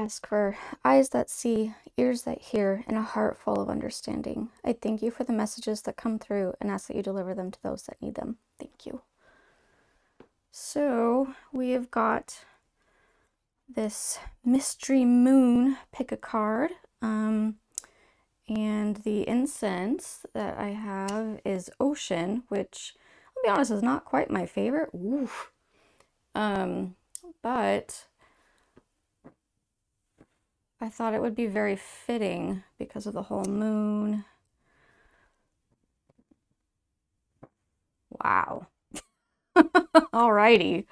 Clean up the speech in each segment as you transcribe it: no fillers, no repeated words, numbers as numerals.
ask for eyes that see, ears that hear, and a heart full of understanding. I thank you for the messages that come through and ask that you deliver them to those that need them. Thank you. So we have got this mystery moon. Pick a card. And the incense that I have is Ocean, which, I'll be honest, is not quite my favorite. Oof. But I thought it would be very fitting because of the whole moon. Wow. Alrighty.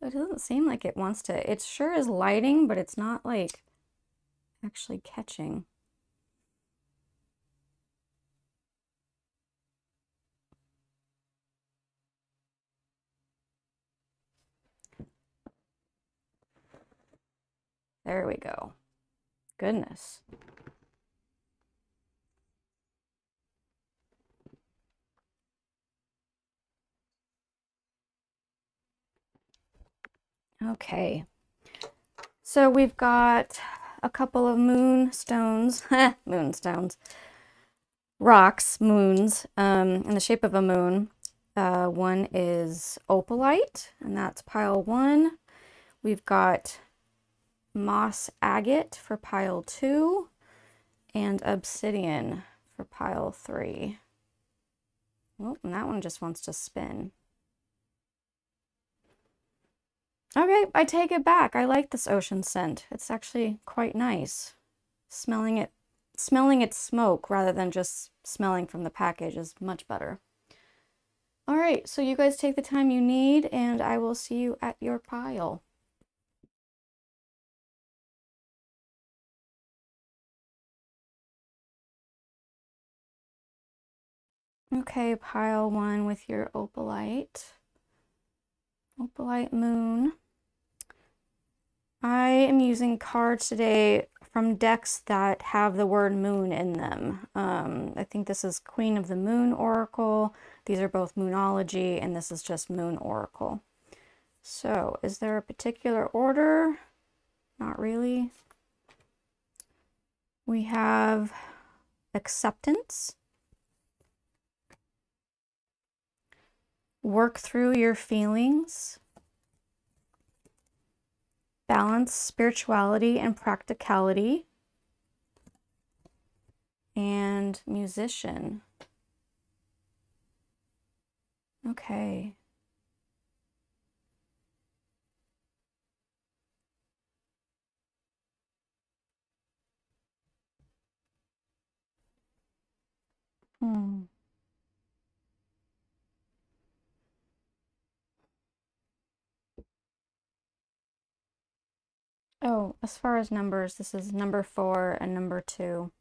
It doesn't seem like it wants to. It sure is lighting, but it's not like actually catching. There we go. Goodness. Okay. So we've got a couple of moonstones, moonstones, rocks, moons, in the shape of a moon. One is opalite, and that's pile 1. We've got moss agate for pile 2, and obsidian for pile 3. Oh, and that one just wants to spin. Okay, I take it back. I like this ocean scent. It's actually quite nice. Smelling its smoke rather than just smelling from the package is much better. All right, so you guys take the time you need, and I will see you at your pile. Okay, pile 1 with your opalite moon. I am using cards today from decks that have the word moon in them. I think this is Queen of the Moon Oracle. These are both Moonology, and this is just Moon Oracle. So, is there a particular order? Not really. We have Acceptance. Work through your feelings. Balance spirituality and practicality. And Musician. Okay. Oh, as far as numbers, this is number 4 and number 2.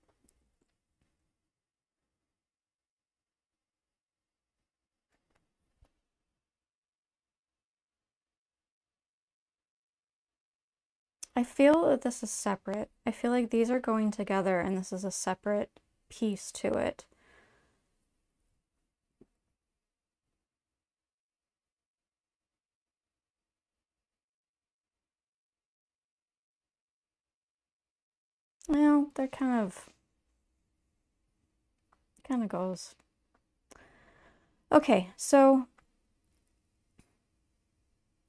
I feel that this is separate. I feel like these are going together and this is a separate piece to it. Well, they're kind of goes. Okay, so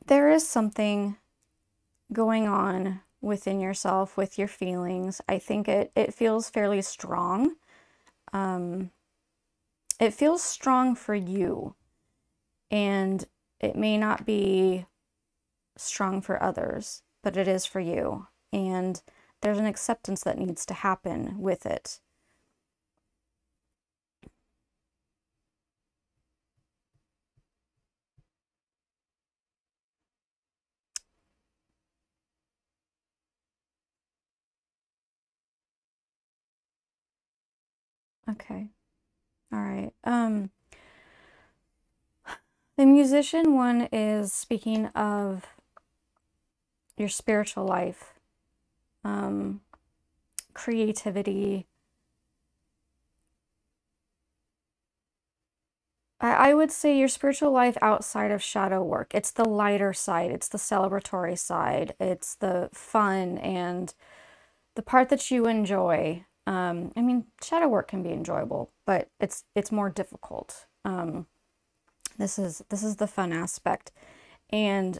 there is something going on within yourself with your feelings. I think it feels fairly strong. It feels strong for you, and it may not be strong for others, but it is for you. And there's an acceptance that needs to happen with it. Okay. All right. The musician one is speaking of your spiritual life, creativity, I would say your spiritual life outside of shadow work. It's the lighter side. It's the celebratory side. It's the fun and the part that you enjoy. I mean, shadow work can be enjoyable, but it's more difficult. This is the fun aspect, and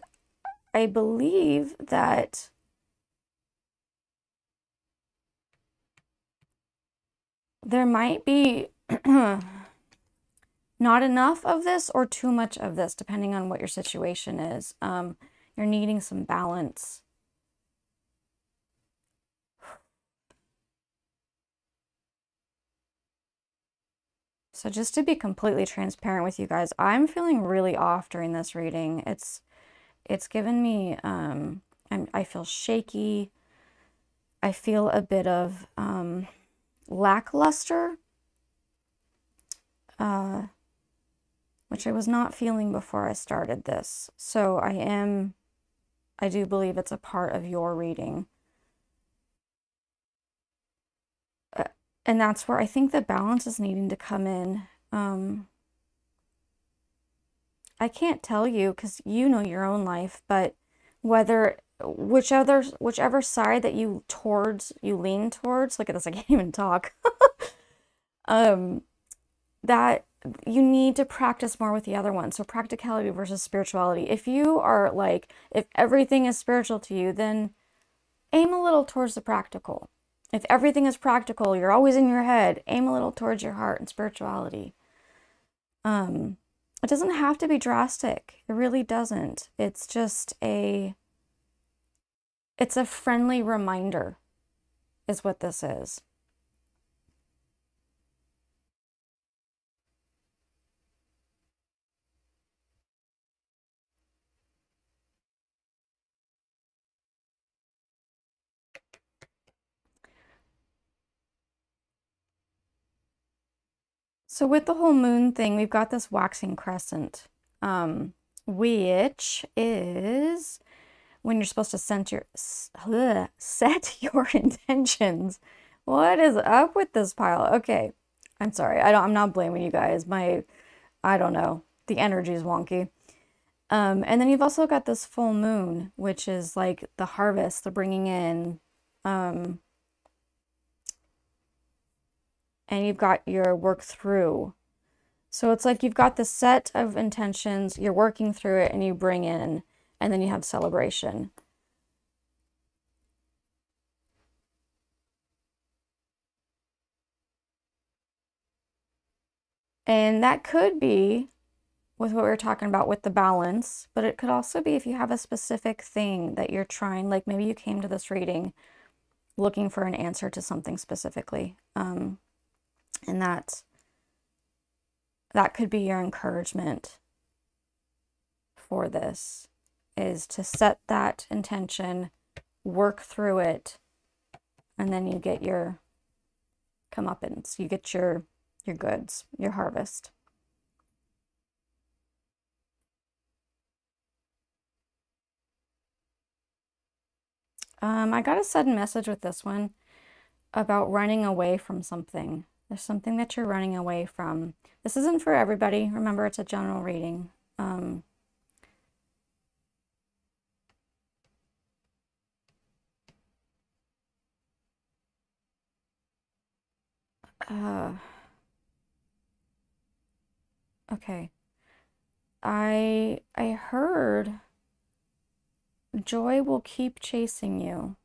I believe that there might be not enough of this or too much of this, depending on what your situation is. You're needing some balance. So just to be completely transparent with you guys, I'm feeling really off during this reading. It's given me, I feel shaky. I feel a bit of lackluster, which I was not feeling before I started this. So I do believe it's a part of your reading. And that's where I think the balance is needing to come in. I can't tell you because you know your own life, but whichever side that you lean towards, look at this, I can't even talk. That you need to practice more with the other one. So practicality versus spirituality. If you are like, if everything is spiritual to you, then aim a little towards the practical. If everything is practical, you're always in your head, aim a little towards your heart and spirituality. It doesn't have to be drastic. It really doesn't. It's just it's a friendly reminder is what this is. So with the whole moon thing, we've got this waxing crescent, which is when you're supposed to set your intentions. What is up with this pile? Okay, I'm sorry. I'm not blaming you guys. I don't know. The energy is wonky. And then you've also got this full moon, which is like the harvest, the bringing in, and you've got your work through. So it's like you've got the set of intentions, you're working through it, and you bring in, and then you have celebration. And that could be with what we were talking about with the balance, but it could also be if you have a specific thing that you're trying, like maybe you came to this reading looking for an answer to something specifically. And that could be your encouragement for this, is to set that intention, work through it, and then you get your comeuppance, you get your goods, your harvest. I got a sudden message with this one about running away from something. There's something that you're running away from. This isn't for everybody. Remember, it's a general reading. Okay. I heard joy will keep chasing you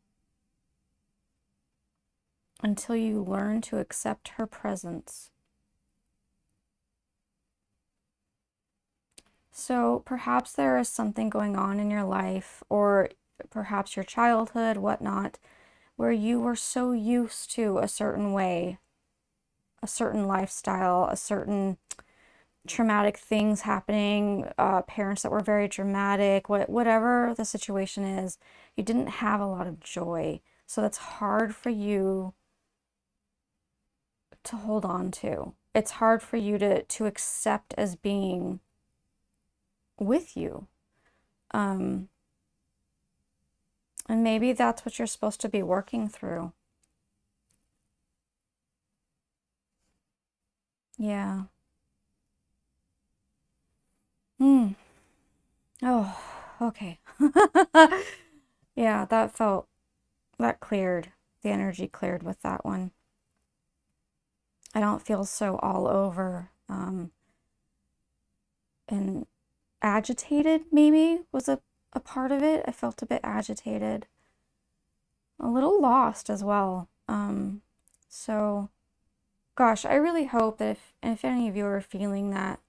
until you learn to accept her presence. So perhaps there is something going on in your life, or perhaps your childhood, whatnot, where you were so used to a certain way, a certain lifestyle, a certain traumatic things happening, parents that were very dramatic, whatever the situation is, you didn't have a lot of joy. So that's hard for you to hold on to. It's hard for you to accept as being with you. And maybe that's what you're supposed to be working through. Yeah. Hmm. Oh, okay. Yeah, that cleared. The energy cleared with that one. I don't feel so all over and agitated, maybe was a part of it. I felt a bit agitated, a little lost as well. So gosh, I really hope that if any of you are feeling that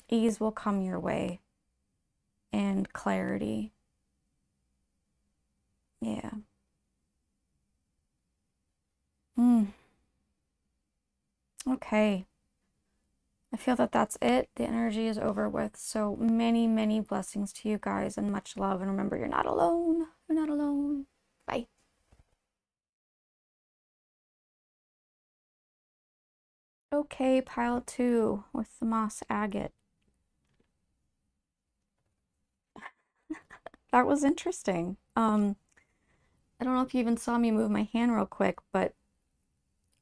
ease will come your way and clarity. Yeah. Mm, okay. I feel that that's it. The energy is over with. So many, many blessings to you guys and much love. And remember, you're not alone. You're not alone. Bye. Okay, pile 2 with the moss agate. That was interesting. I don't know if you even saw me move my hand real quick, but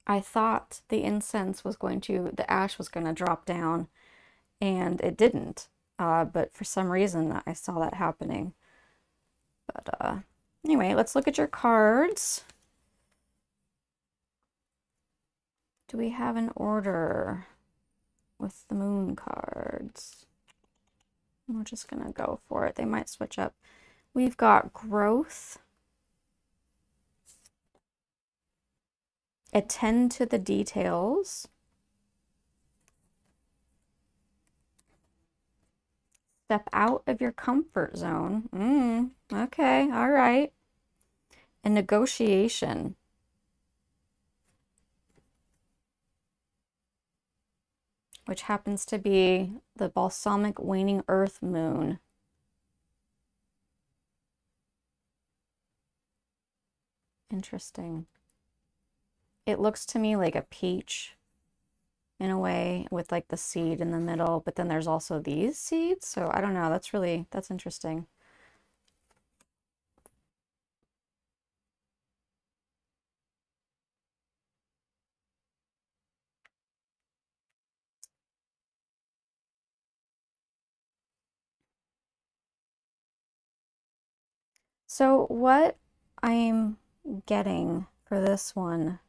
I thought the incense was the ash was going to drop down, and it didn't. But for some reason, I saw that happening. But anyway, let's look at your cards. Do we have an order with the moon cards? We're just going to go for it. They might switch up. We've got growth. Attend to the details. Step out of your comfort zone. Okay, all right. And negotiation. Which happens to be the balsamic waning earth moon. Interesting. It looks to me like a peach in a way with like the seed in the middle, but then there's also these seeds. So I don't know. That's interesting. So what I'm getting for this one,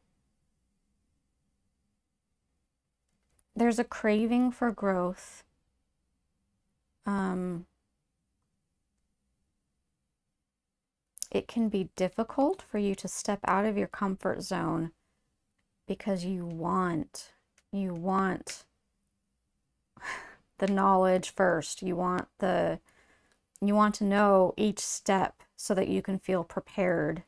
there's a craving for growth. It can be difficult for you to step out of your comfort zone because you want the knowledge first. You want to know each step so that you can feel prepared.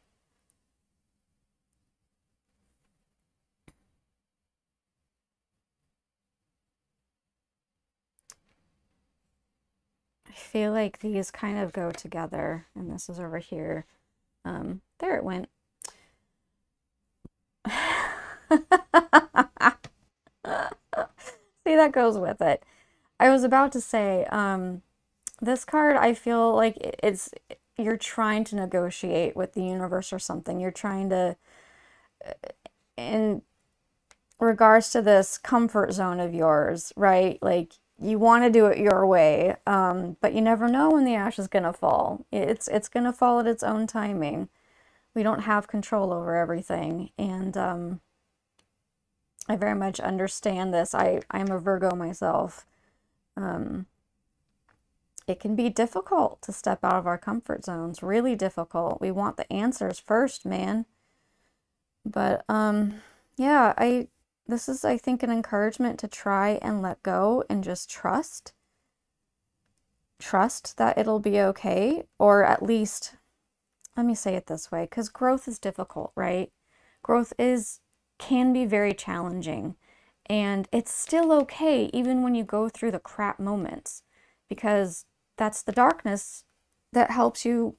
I feel like these kind of go together, and this is over here. There it went. See, that goes with it. I was about to say, this card, I feel like you're trying to negotiate with the universe or something. You're trying to, in regards to this comfort zone of yours, right? Like you want to do it your way, but you never know when the ash is gonna fall. It's gonna fall at its own timing. We don't have control over everything, and I very much understand this. I'm a Virgo myself. It can be difficult to step out of our comfort zones, really difficult. We want the answers first, man. But yeah, this is, I think, an encouragement to try and let go and just trust. Trust that it'll be okay, or at least, let me say it this way, because growth is difficult, right? Growth can be very challenging, and it's still okay even when you go through the crap moments, because that's the darkness that helps you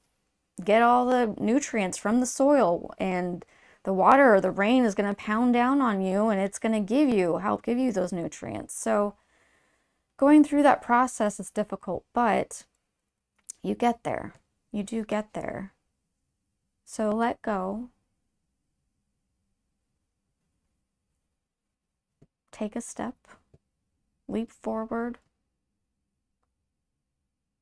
get all the nutrients from the soil, and the water or the rain is going to pound down on you, and it's going to help give you those nutrients. So going through that process is difficult, but you get there. You do get there. So let go. Take a step. leap forward.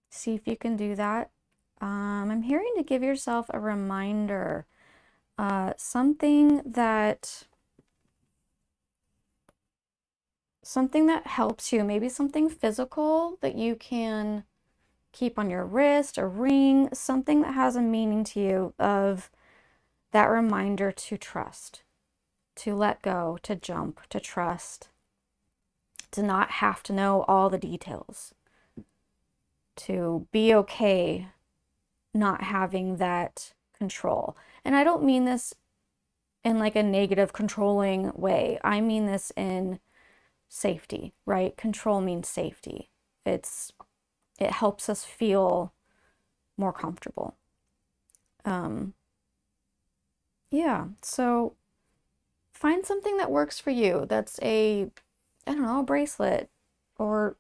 See if you can do that. I'm hearing to give yourself a reminder, something that helps you, maybe something physical that you can keep on your wrist, a ring, something that has a meaning to you, of that reminder to trust, to let go, to jump, to trust, to not have to know all the details, to be okay not having that control. And I don't mean this in like a negative, controlling way. I mean this in safety, right? Control means safety. It helps us feel more comfortable. Yeah, so find something that works for you. That's I don't know, a bracelet or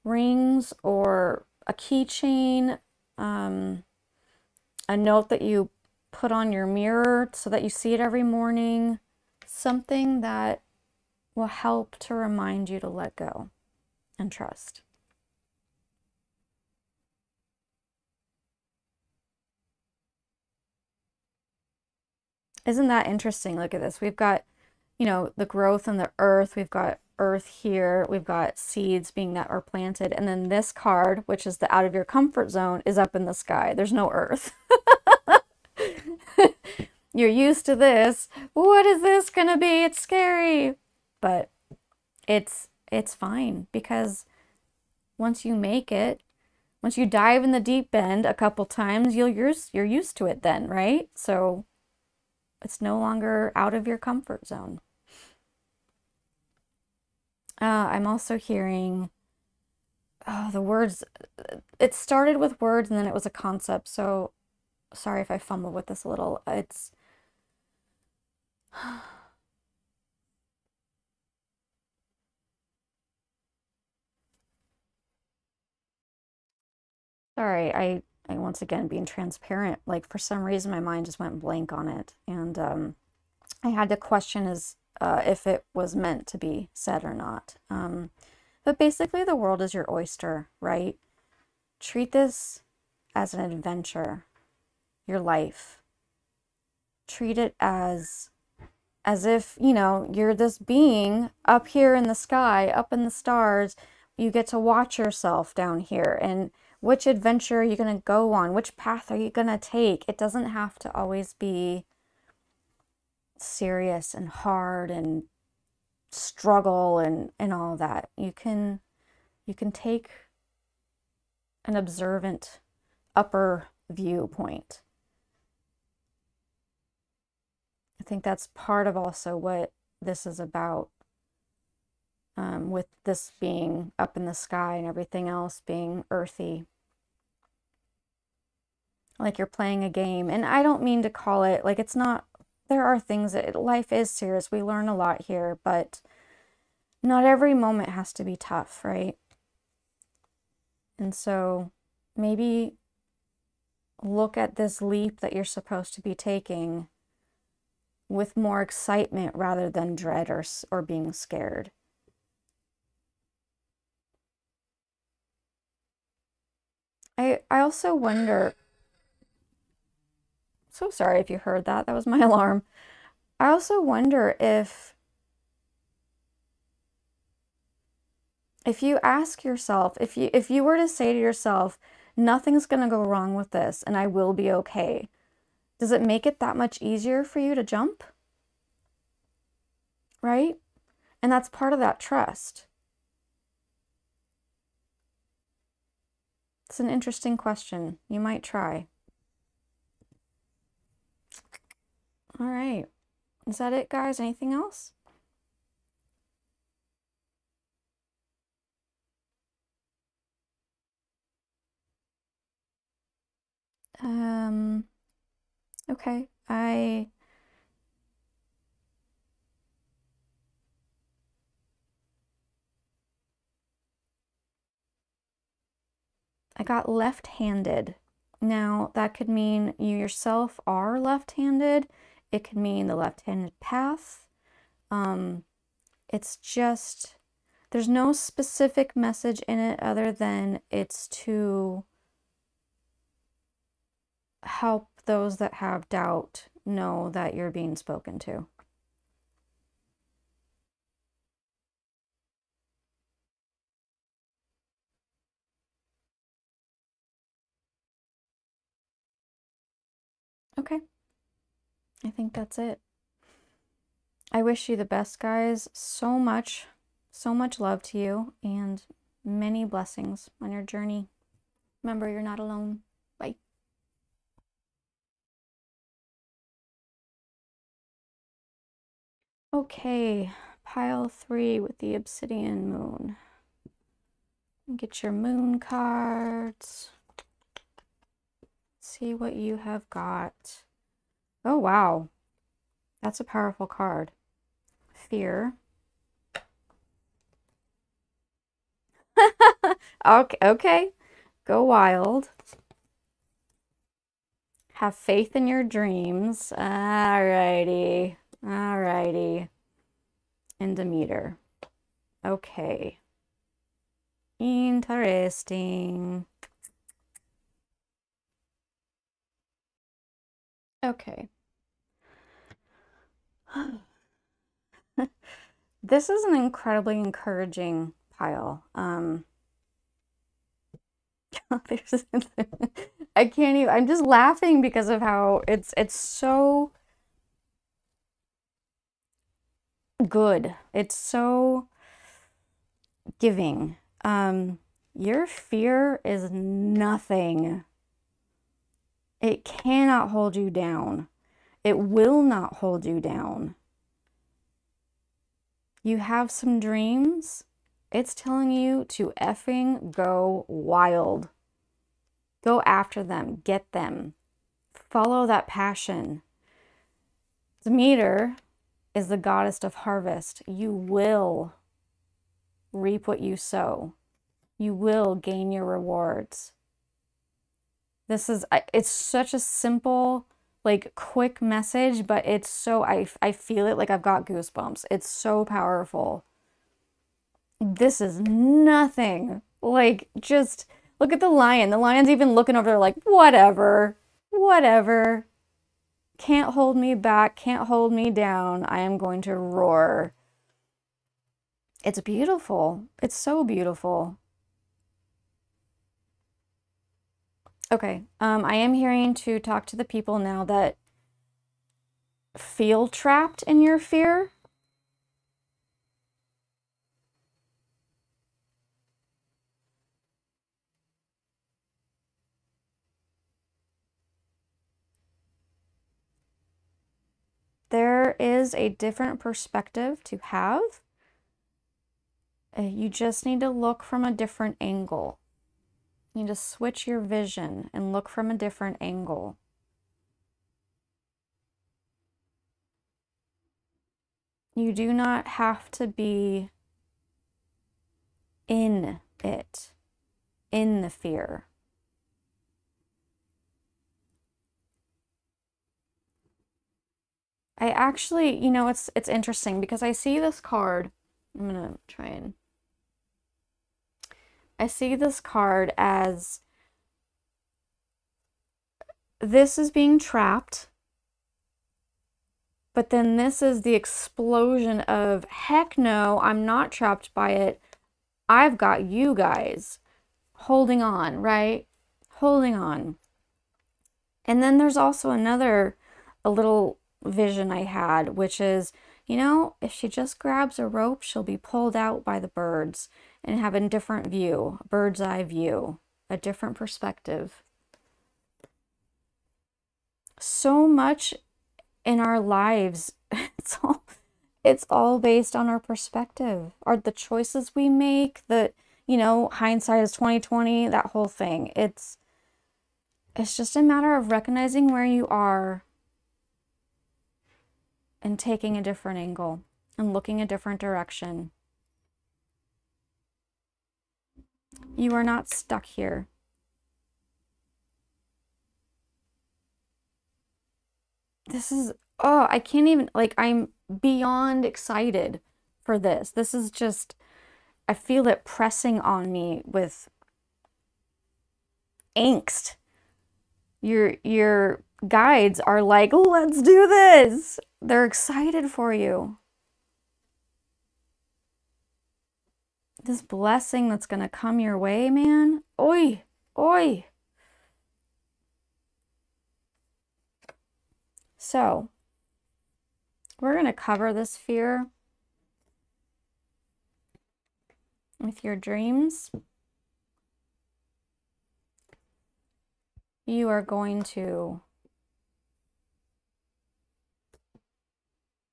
rings or a keychain, a note that you put on your mirror so that you see it every morning, something that will help to remind you to let go and trust. Isn't that interesting? Look at this. We've got, you know, the growth in the earth. We've got earth here. We've got seeds being that are planted. And then this card, which is the out of your comfort zone, is up in the sky. There's no earth. You're used to this. What is this gonna be? It's scary. But it's fine, because once you make it, once you dive in the deep end a couple times, you're used to it then, right? So it's no longer out of your comfort zone. I'm also hearing the words. It started with words and then it was a concept. So sorry if I fumble with this a little. It's sorry, I once again being transparent. Like for some reason my mind just went blank on it, and I had to question if it was meant to be said or not. But basically, the world is your oyster, right? Treat this as an adventure, your life. Treat it as if, you know, you're this being up here in the sky, up in the stars. You get to watch yourself down here, and which adventure are you going to go on? Which path are you going to take? It doesn't have to always be serious and hard and struggle and all that. You can take an observant upper viewpoint. I think that's part of also what this is about, with this being up in the sky and everything else being earthy. Like you're playing a game. And I don't mean to call it, like, it's not, there are things that, life is serious. We learn a lot here, but not every moment has to be tough, right? And so maybe look at this leap that you're supposed to be taking with more excitement rather than dread or being scared. I also wonder, so sorry if you heard that, that was my alarm. I also wonder if you ask yourself, if you were to say to yourself, nothing's going to go wrong with this and I will be okay, does it make it that much easier for you to jump? Right? And that's part of that trust. It's an interesting question. You might try. All right. Is that it, guys? Anything else? Okay. I got left-handed. Now, that could mean you yourself are left-handed. It could mean the left-handed path. It's just There's no specific message in it other than it's to help those that have doubt know that you're being spoken to. Okay, I think that's it. I wish you the best, guys. So much love to you and many blessings on your journey. Remember, you're not alone. Bye. Okay, pile 3 with the obsidian moon. Get your moon cards. See what you have got. Oh, wow. That's a powerful card. Fear. Okay. Go wild. Have faith in your dreams. Alrighty. And Demeter. Okay. Interesting. Okay. This is an incredibly encouraging pile. I can't even, I'm just laughing because of how it's so good. It's so giving. Your fear is nothing. It cannot hold you down. It will not hold you down. You have some dreams. It's telling you to effing go wild. Go after them. Get them. Follow that passion. Demeter is the goddess of harvest. You will reap what you sow. You will gain your rewards. It's such a simple, like, quick message, but it's so, I feel it like I've got goosebumps. It's so powerful. This is nothing. Like, just look at the lion. The lion's even looking over there like, whatever. Can't hold me back, can't hold me down. I am going to roar. It's beautiful. It's so beautiful. Okay, I am hearing to talk to the people now that feel trapped in your fear. There is a different perspective to have. You just need to look from a different angle. You need to switch your vision and look from a different angle. You do not have to be in it, in the fear. I actually, you know, it's interesting because I see this card. I'm gonna try and... I see this card as this is being trapped, but then this is the explosion of, heck no, I'm not trapped by it. I've got you guys holding on, right? Holding on. And then there's also a little vision I had, which is, you know, if she just grabs a rope, she'll be pulled out by the birds and have a different view, a bird's eye view, a different perspective. So much in our lives, it's all based on our perspective, or the choices we make, you know, hindsight is 20/20, that whole thing. It's just a matter of recognizing where you are and taking a different angle and looking a different direction. You are not stuck here. This is, oh, I can't even, like, I'm beyond excited for this. This is just, I feel it pressing on me with angst. Your guides are like, let's do this. They're excited for you. This blessing that's going to come your way, man. Oi, oi. So, we're going to cover this fear with your dreams. You are going to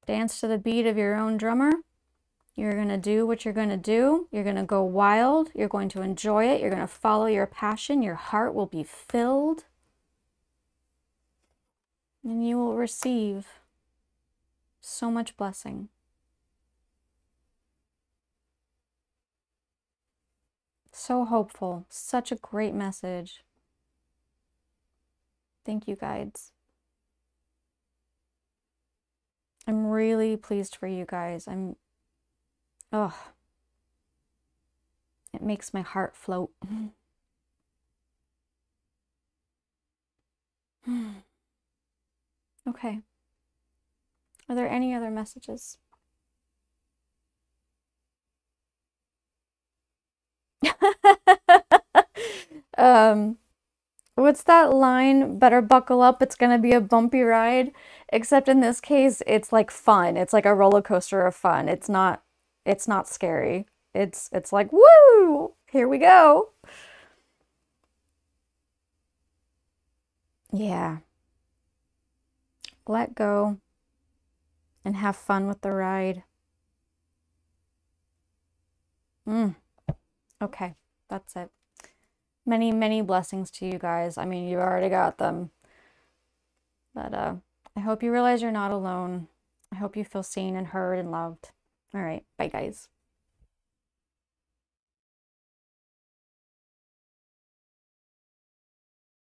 dance to the beat of your own drummer. You're going to do what you're going to do. You're going to go wild. You're going to enjoy it. You're going to follow your passion. Your heart will be filled. And you will receive so much blessing. So hopeful. Such a great message. Thank you, guides. I'm really pleased for you guys. It makes my heart float. Okay. Are there any other messages? What's that line? Better buckle up, it's gonna be a bumpy ride. Except in this case, it's like fun. It's like a roller coaster of fun. It's not scary. It's like, woo! Here we go. Yeah. Let go and have fun with the ride. Okay, that's it. Many, many blessings to you guys. I mean, you already got them. But I hope you realize you're not alone. I hope you feel seen and heard and loved. All right, bye guys.